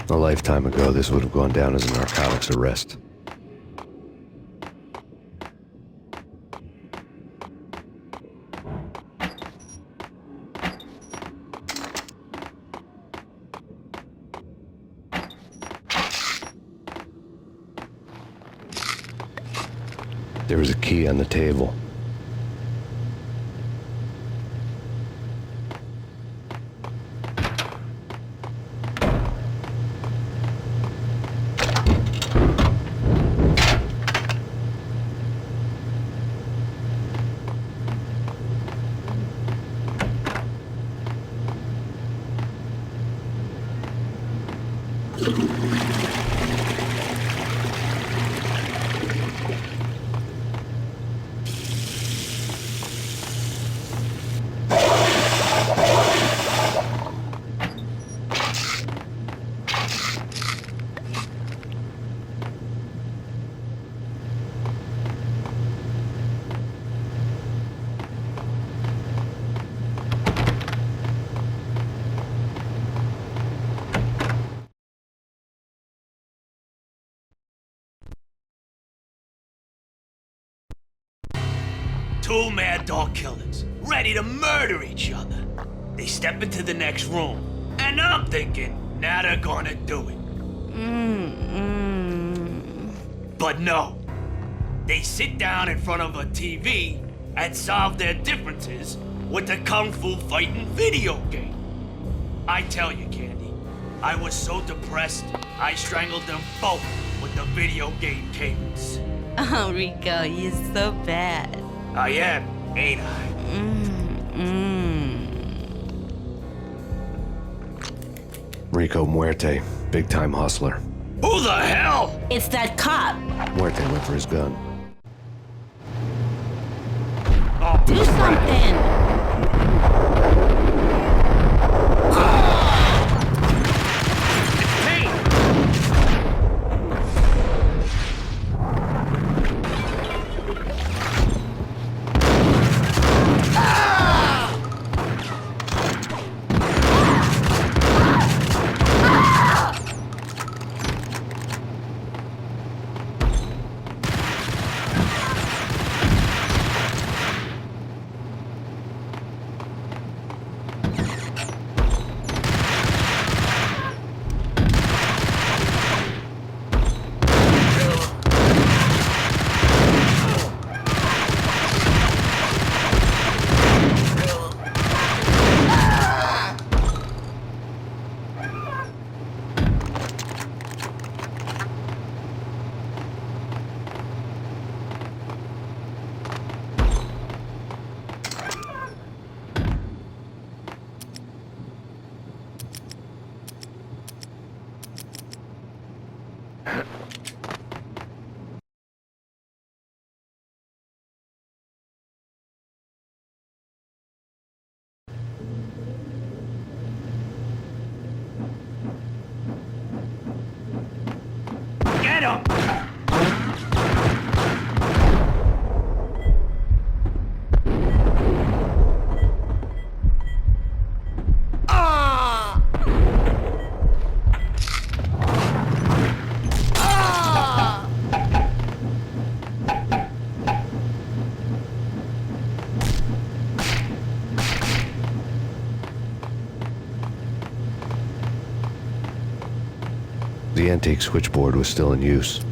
A lifetime ago, this would have gone down as a narcotics arrest. There was a key on the table. Two mad dog killers, ready to murder each other. They step into the next room, and I'm thinking, now they're gonna do it. But no. They sit down in front of a TV and solve their differences with the Kung Fu fighting video game. I tell you, Candy, I was so depressed, I strangled them both with the video game cables. Oh, Rico, you're so bad. I am, ain't I? Rico Muerte, big-time hustler. Who the hell? It's that cop. Muerte went for his gun. Oh, Do something. Get him! The antique switchboard was still in use.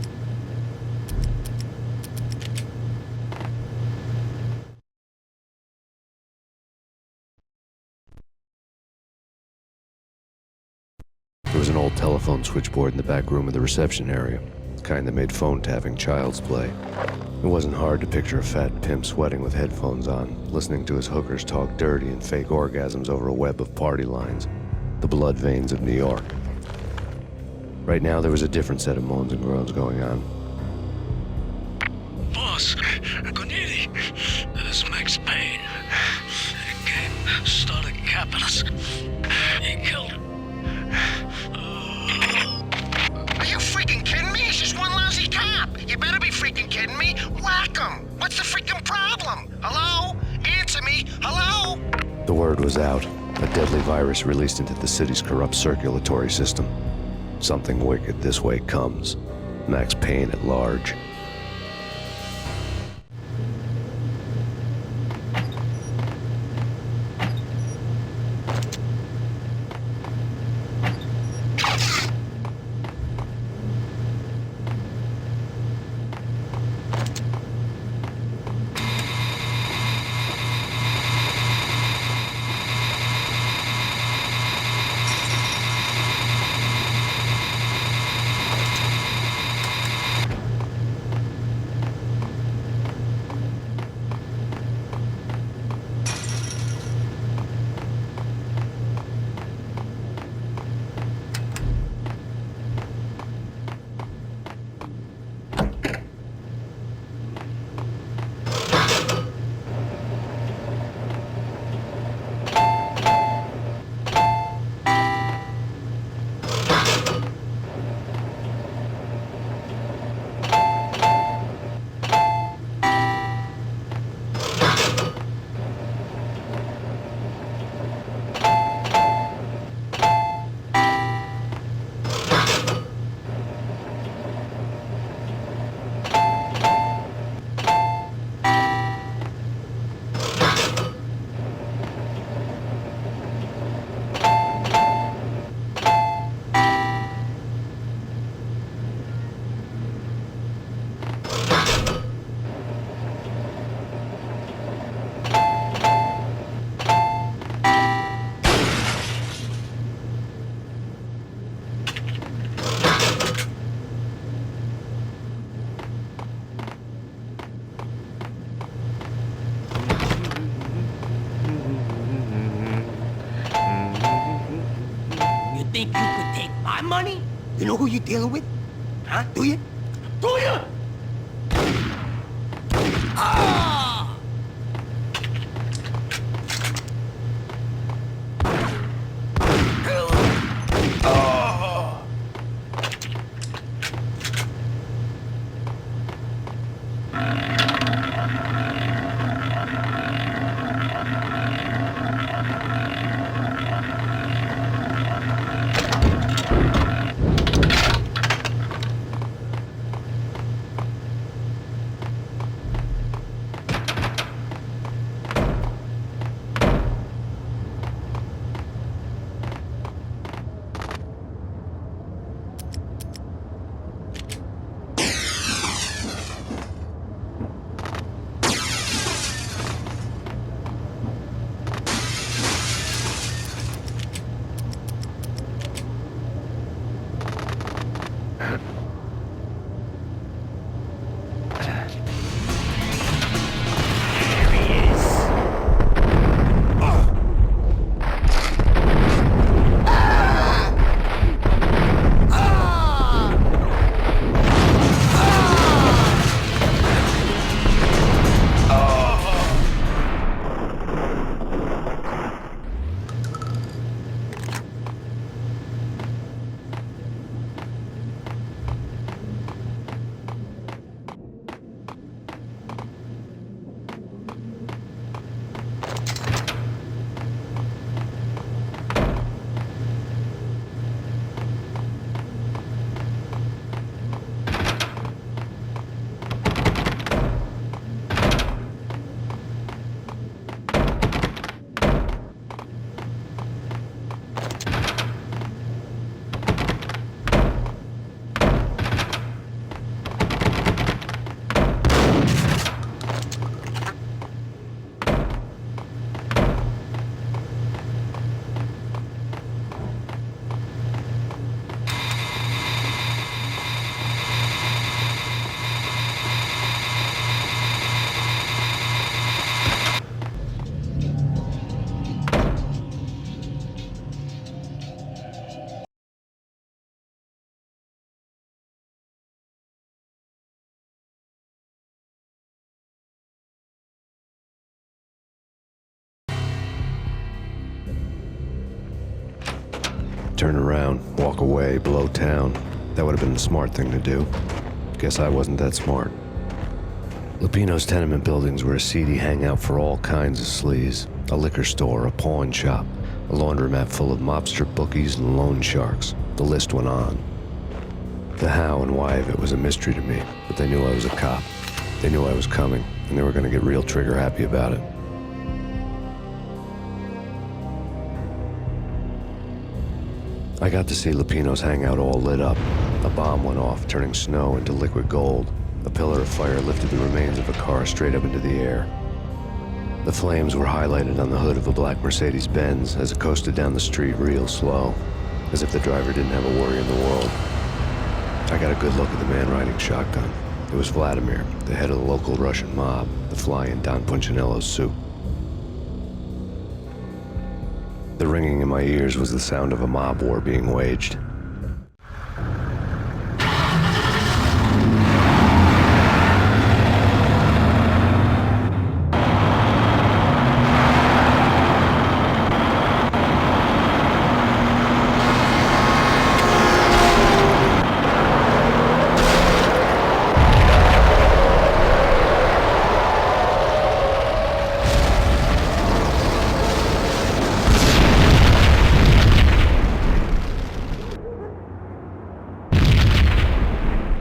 There was an old telephone switchboard in the back room of the reception area, the kind that made phone tapping child's play. It wasn't hard to picture a fat pimp sweating with headphones on, listening to his hookers talk dirty and fake orgasms over a web of party lines, the blood veins of New York. Right now, there was a different set of moans and groans going on. Boss, good evening. This is Max Payne. He came, started capping us. He killed him. Are you freaking kidding me? He's just one lousy cop. You better be freaking kidding me. Whack him. What's the freaking problem? Hello? Answer me. Hello? The word was out. A deadly virus released into the city's corrupt circulatory system. Something wicked this way comes. Max Payne at large. You think you could take my money? You know who you're dealing with? Huh? Do you? Do you? Ah! turn around, walk away, blow town. That would have been the smart thing to do. Guess I wasn't that smart. Lupino's tenement buildings were a seedy hangout for all kinds of sleaze. A liquor store, a pawn shop, a laundromat full of mobster bookies and loan sharks. The list went on. The how and why of it was a mystery to me, but they knew I was a cop. They knew I was coming, and they were going to get real trigger happy about it. I got to see Lupino's hangout all lit up. A bomb went off, turning snow into liquid gold. A pillar of fire lifted the remains of a car straight up into the air. The flames were highlighted on the hood of a black Mercedes-Benz as it coasted down the street real slow, as if the driver didn't have a worry in the world. I got a good look at the man riding shotgun. It was Vladimir, the head of the local Russian mob, the fly in Don Punchinello's suit. The ringing in my ears was the sound of a mob war being waged.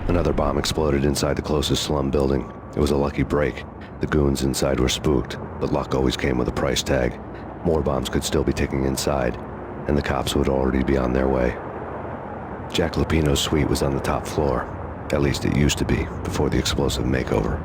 Another bomb exploded inside the closest slum building. It was a lucky break. The goons inside were spooked, but luck always came with a price tag. More bombs could still be ticking inside, and the cops would already be on their way. Jack Lupino's suite was on the top floor. At least it used to be, before the explosive makeover.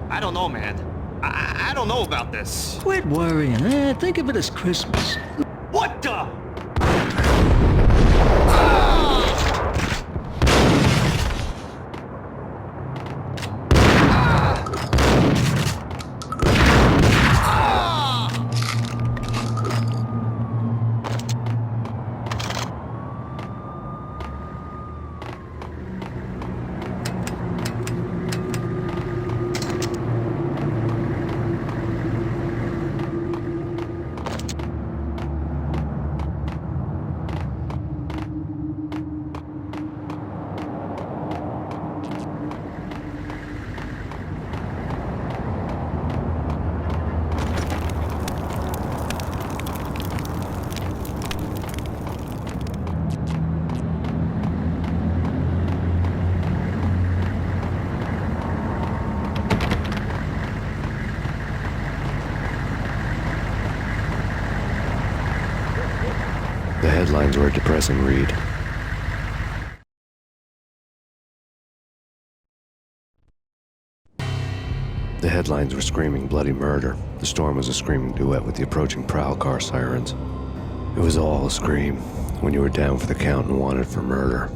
I don't know, man. I don't know about this. Quit worrying. Think of it as Christmas. What the? The headlines were a depressing read. The headlines were screaming bloody murder. The storm was a screaming duet with the approaching prowl car sirens. It was all a scream when you were down for the count and wanted for murder.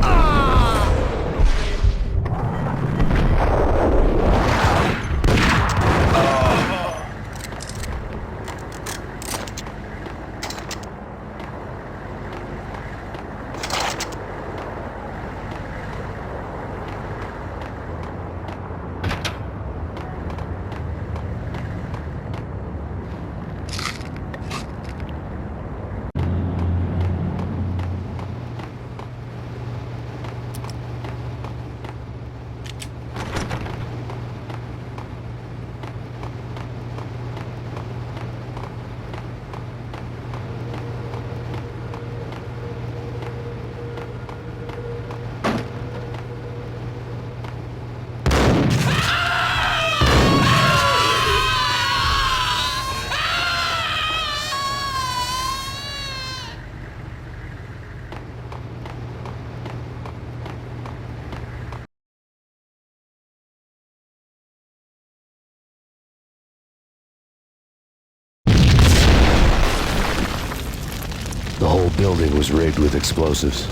Ah! The whole building was rigged with explosives.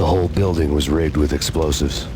The whole building was rigged with explosives.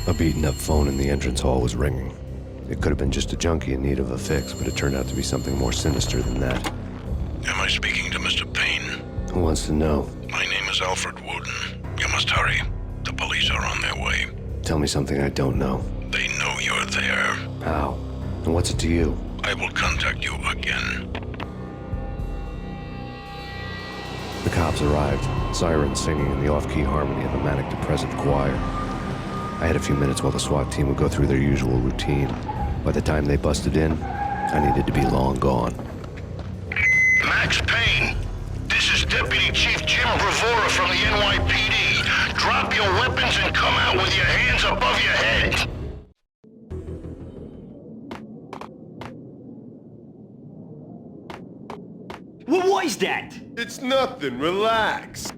A beaten-up phone in the entrance hall was ringing. It could have been just a junkie in need of a fix, but it turned out to be something more sinister than that. Am I speaking to Mr. Payne? Who wants to know? My name is Alfred Wooden. You must hurry. The police are on their way. Tell me something I don't know. They know you're there. How? And what's it to you? I will contact you again. The cops arrived, sirens singing in the off-key harmony of a manic-depressive choir. I had a few minutes while the SWAT team would go through their usual routine. By the time they busted in, I needed to be long gone. Max Payne, this is Deputy Chief Jim Bravura from the NYPD. Drop your weapons and come out with your hands above your head. What was that? It's nothing, relax.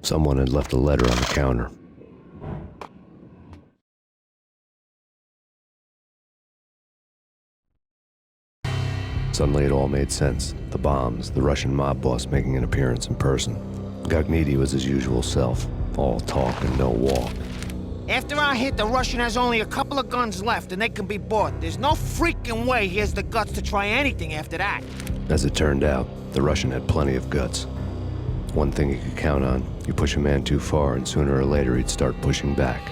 Someone had left a letter on the counter. Suddenly it all made sense. The bombs, the Russian mob boss making an appearance in person. Gognitti was his usual self, all talk and no walk. After our hit, the Russian has only a couple of guns left and they can be bought. There's no freaking way he has the guts to try anything after that. As it turned out, the Russian had plenty of guts. One thing you could count on, you push a man too far and sooner or later he'd start pushing back.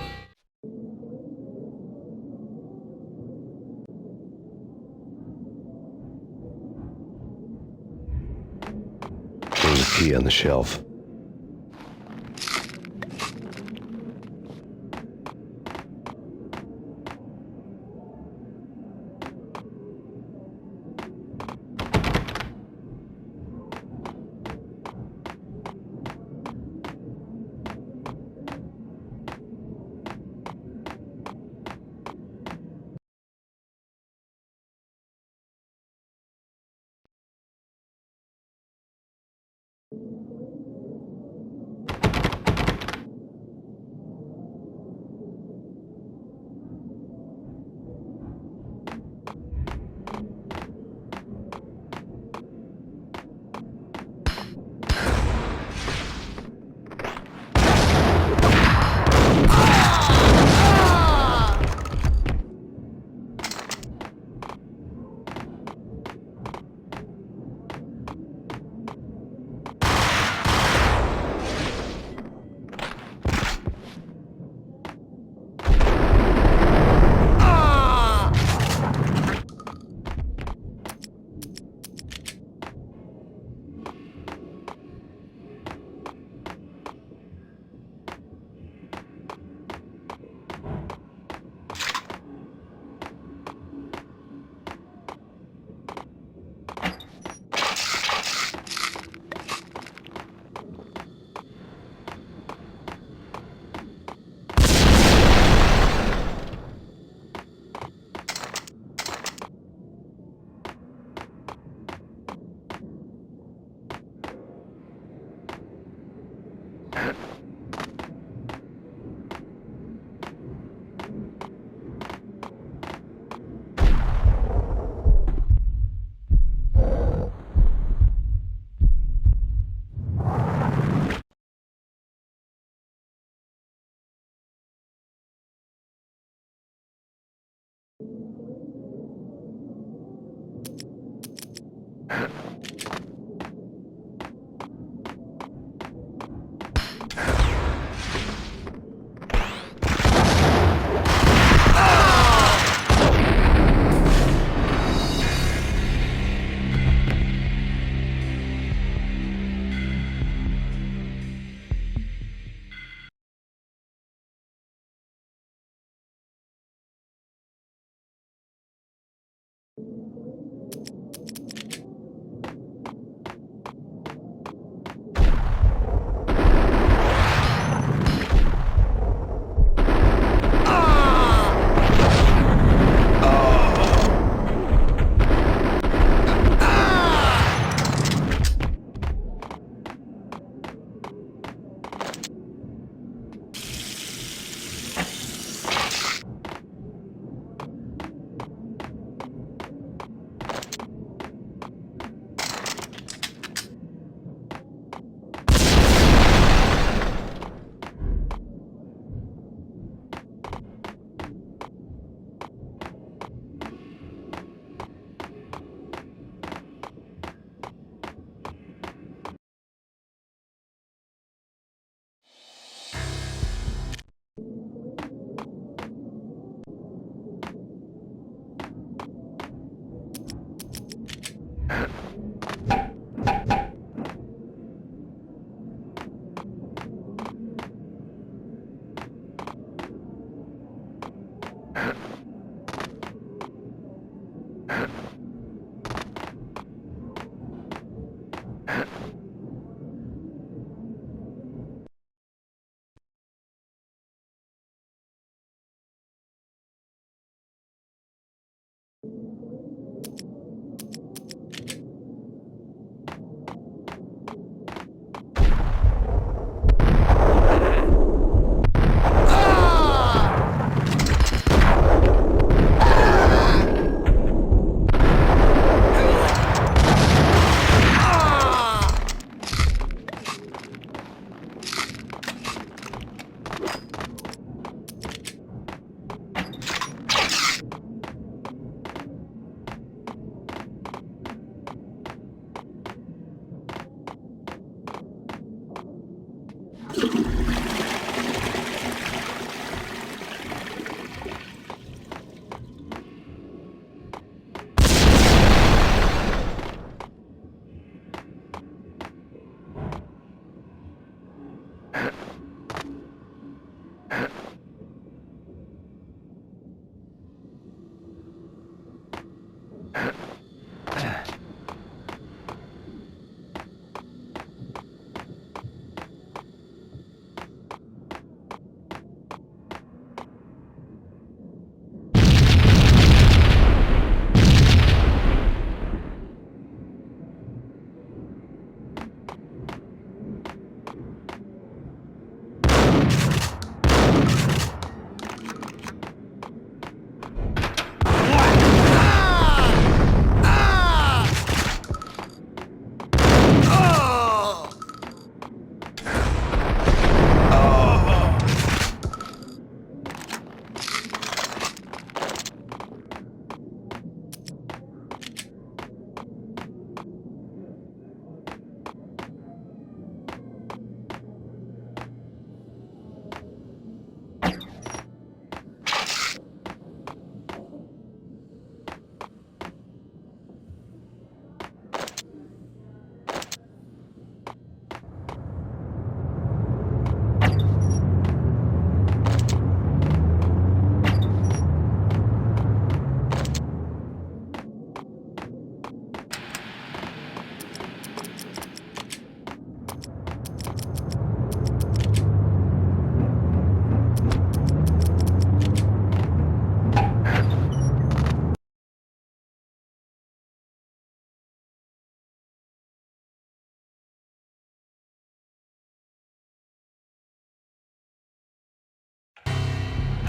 There was a key on the shelf.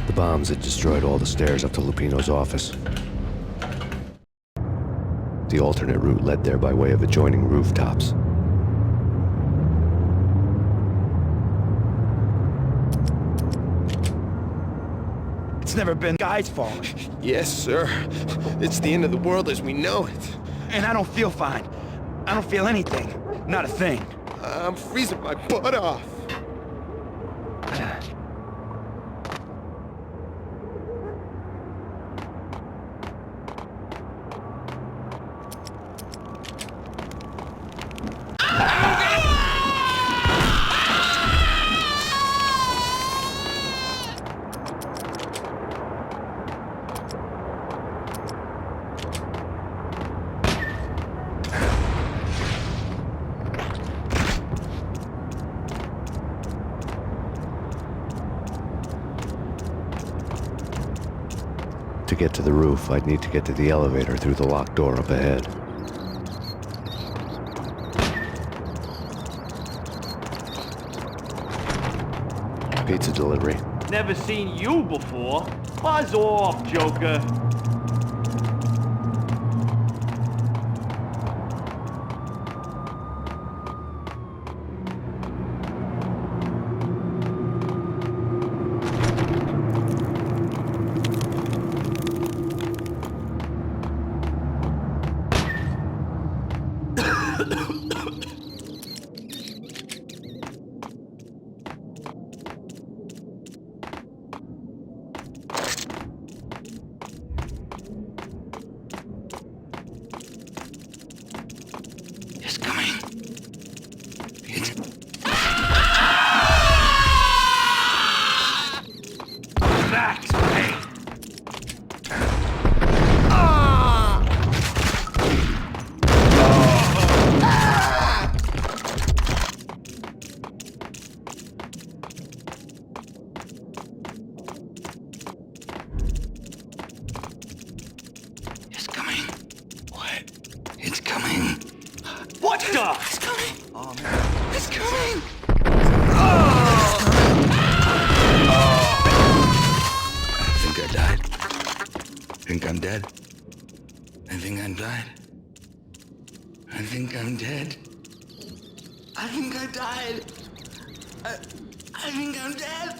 The bombs had destroyed all the stairs up to Lupino's office. The alternate route led there by way of adjoining rooftops. It's never been Guy's fault. Yes, sir. It's the end of the world as we know it. And I don't feel fine. I don't feel anything. Not a thing. I'm freezing my butt off. To get to the roof, I'd need to get to the elevator through the locked door up ahead. Pizza delivery. Never seen you before. Buzz off, Joker. It's coming. It's... Max Payne. It's coming. What? It's coming. What the? It's coming. Oh, man. It's coming. I think I died. Think I'm dead. I think I died. I think I'm dead. I think I died. I think I'm dead.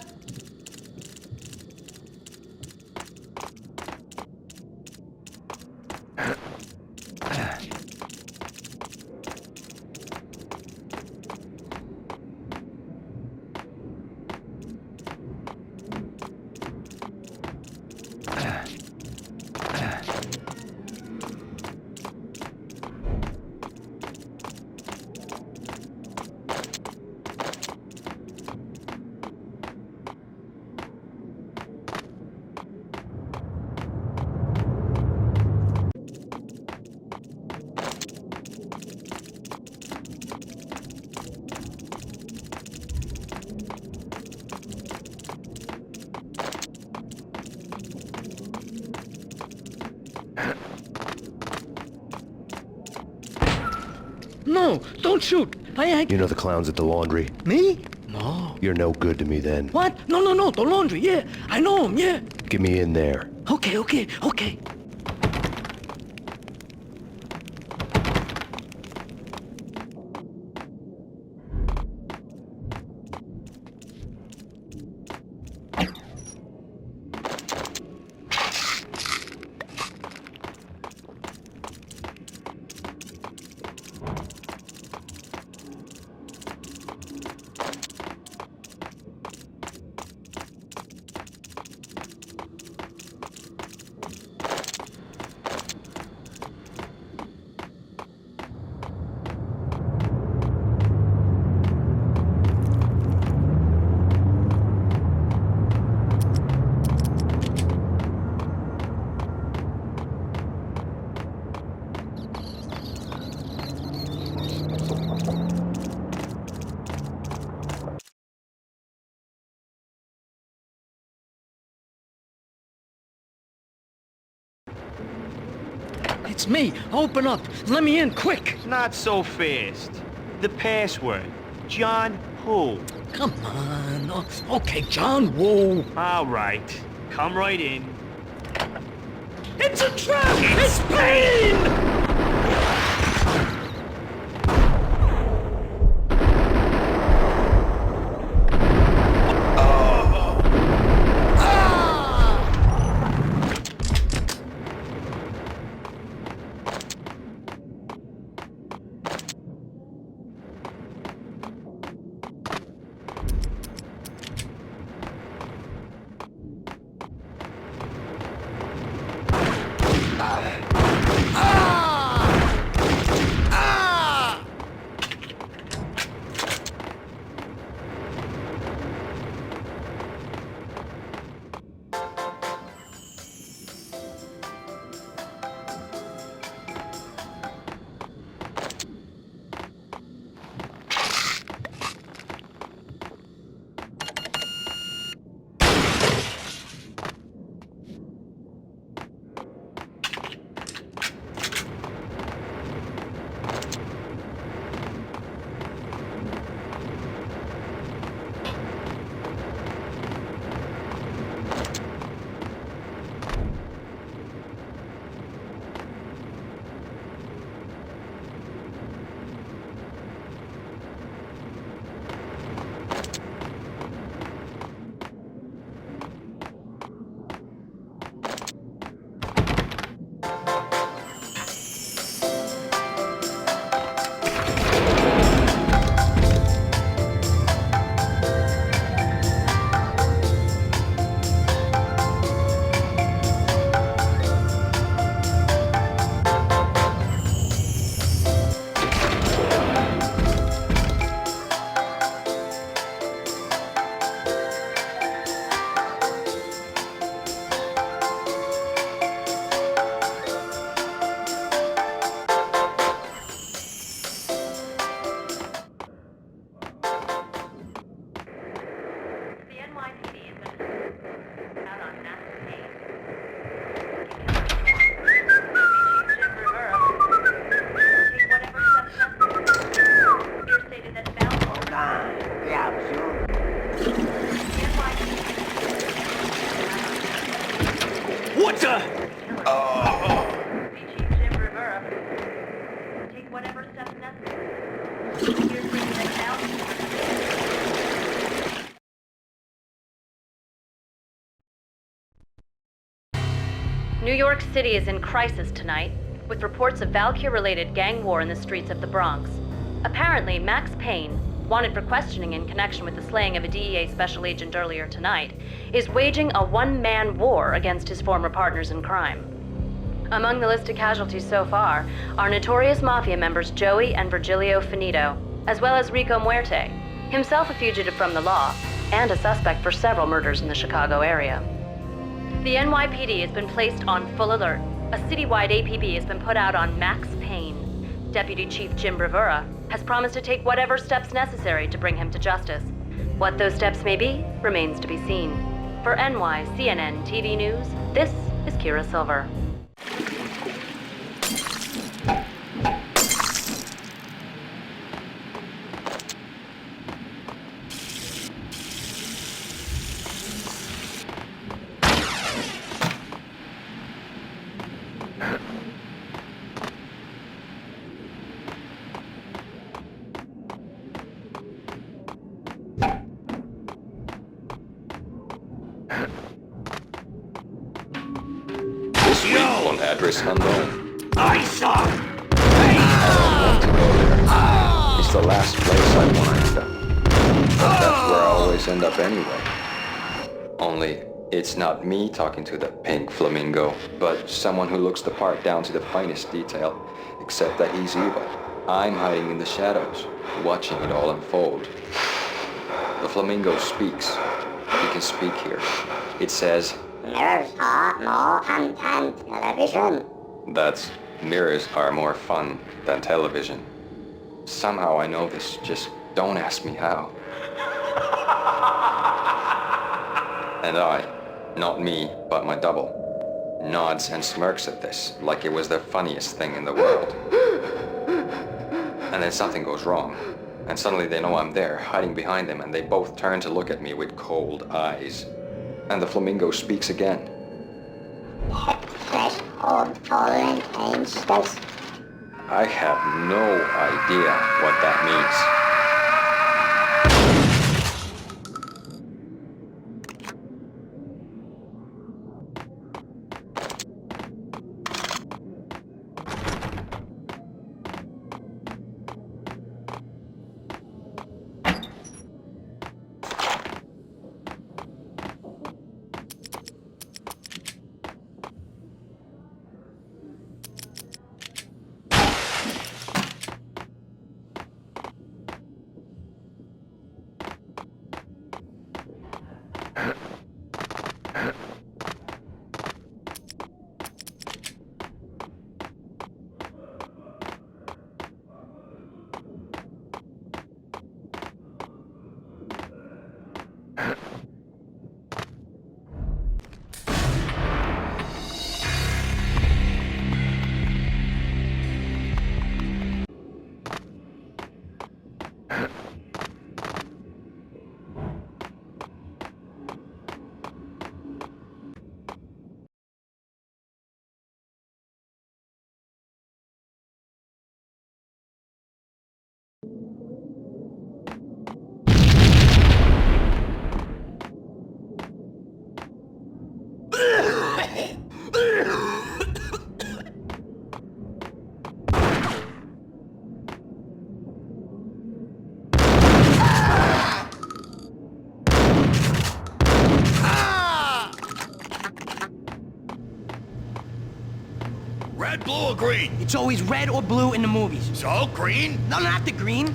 no, don't shoot. You know the clowns at the laundry? Me? No. You're no good to me then. What? No, the laundry, yeah. I know him, yeah. Get me in there. Okay. It's me. Open up. Let me in, quick. Not so fast. The password. John who? Come on. Oh, okay, John Woo. All right. Come right in. It's a trap! It's Payne! What the? Take whatever steps necessary. New York City is in crisis tonight, with reports of Valkyr-related gang war in the streets of the Bronx. Apparently, Max Payne, wanted for questioning in connection with the slaying of a DEA special agent earlier tonight, is waging a one-man war against his former partners in crime. Among the list of casualties so far are notorious mafia members Joey and Virgilio Finito, as well as Rico Muerte, himself a fugitive from the law, and a suspect for several murders in the Chicago area. The NYPD has been placed on full alert. A citywide APB has been put out on Max Payne. Deputy Chief Jim Rivera has promised to take whatever steps necessary to bring him to justice. What those steps may be remains to be seen. For NYCNN TV News, this is Kira Silver. The NYPD is in crisis tonight, with reports of Valkyr-related gang war in the streets of the Bronx. Apparently, Max Payne, wanted for questioning in connection with the slaying of a DEA special agent earlier tonight, is waging a one-man war against his former partners in crime. Among the list of casualties so far are notorious mafia members Joey and Virgilio Finito, as well as Rico Muerte, himself a fugitive from the law, and a suspect for several murders in the Chicago area. The NYPD has been placed on full alert. A citywide APB has been put out on Max Payne. Deputy Chief Jim Rivera has promised to take whatever steps necessary to bring him to justice. What those steps may be remains to be seen. For NYCNN TV News, this is Kira Silver. dangerous unknown. I saw. I don't want to go there. It's the last place I want to end up. But that's where I always end up anyway. Only, it's not me talking to the pink flamingo, but someone who looks the part down to the finest detail, except that he's evil. I'm hiding in the shadows, watching it all unfold. The flamingo speaks. He can speak here. It says, "Mirrors are more fun than television." That's, mirrors are more fun than television. Somehow I know this, just don't ask me how. And I, not me, but my double, nods and smirks at this like it was the funniest thing in the world. And then something goes wrong, and suddenly they know I'm there, hiding behind them, and they both turn to look at me with cold eyes. And the flamingo speaks again. Threshold falling angels. I have no idea what that means. Red, blue, or green? It's always red or blue in the movies. So, green? No, not the green.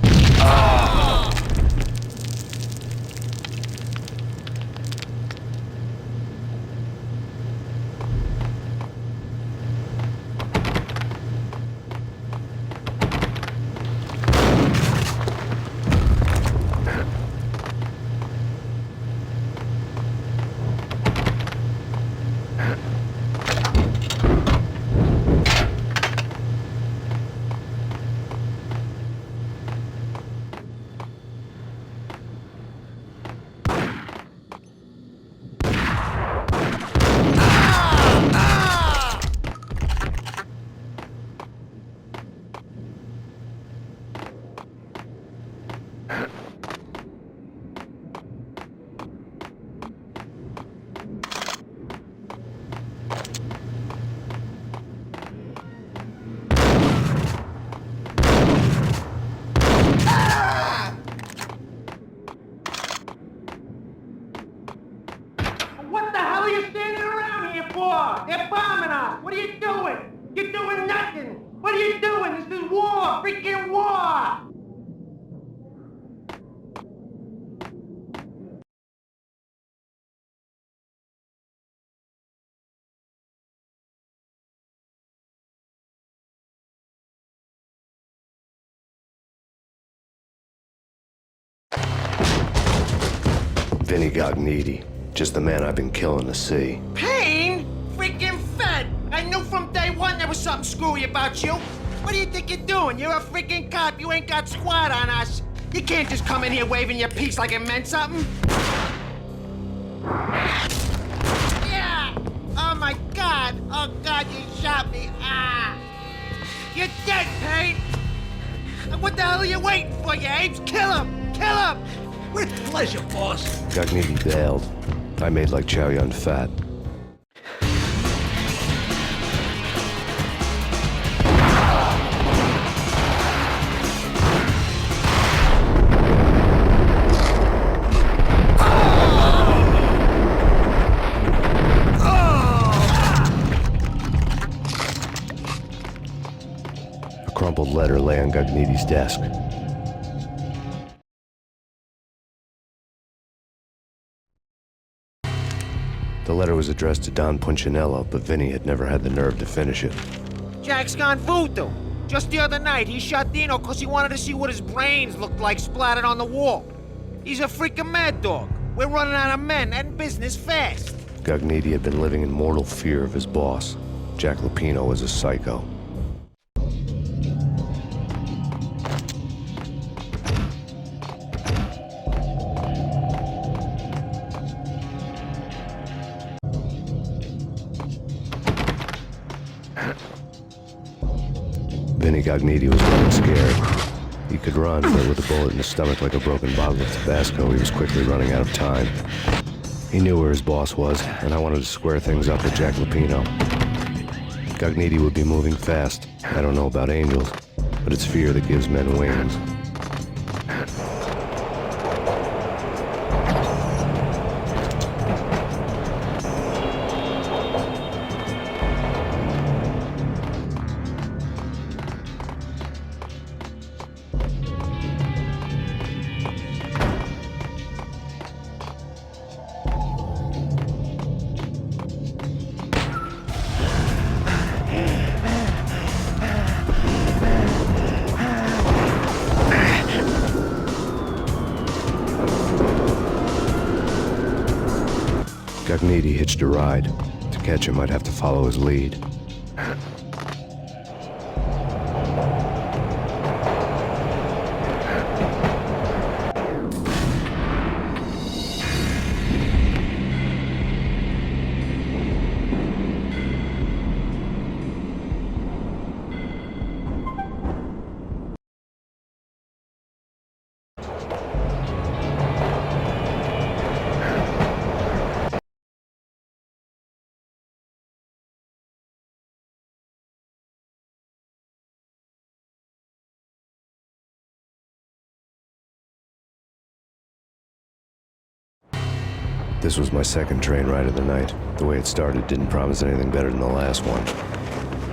What the hell are you standing around here for? They're bombing us. What are you doing? You're doing nothing. What are you doing? This is war. Freaking war. Vinny got needy. Just the man I've been killing to see. Payne? Freaking fed. I knew from day one there was something screwy about you. What do you think you're doing? You're a freaking cop. You ain't got squat on us. You can't just come in here waving your piece like it meant something. Yeah! Oh my God! Oh God, you shot me! Ah! You're dead, Payne! What the hell are you waiting for, you apes? Kill him! Kill him! With pleasure, boss. Gagnetti bailed. I made like Chow Yun fat. letter lay on Gagniti's desk. The letter was addressed to Don Punchinello, but Vinny had never had the nerve to finish it. Jack's gone voodoo. Just the other night, he shot Dino because he wanted to see what his brains looked like splattered on the wall. He's a freaking mad dog. We're running out of men and business fast. Gagniti had been living in mortal fear of his boss. Jack Lupino was a psycho. Vinny Gagniti was running scared. He could run, but with a bullet in his stomach like a broken bottle of Tabasco, he was quickly running out of time. He knew where his boss was, and I wanted to square things up with Jack Lupino. Gagniti would be moving fast. I don't know about angels, but it's fear that gives men wings. Gagniti hitched a ride. To catch him, I'd have to follow his lead. This was my second train ride of the night. The way it started didn't promise anything better than the last one.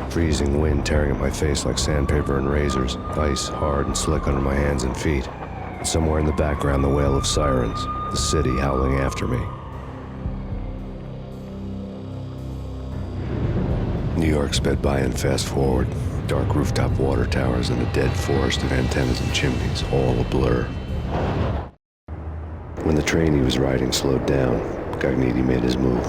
Freezing wind tearing at my face like sandpaper and razors, ice hard and slick under my hands and feet. And somewhere in the background, the wail of sirens, the city howling after me. New York sped by in fast forward. Dark rooftop water towers and a dead forest of antennas and chimneys, all a blur. When the train he was riding slowed down, Gagniti made his move.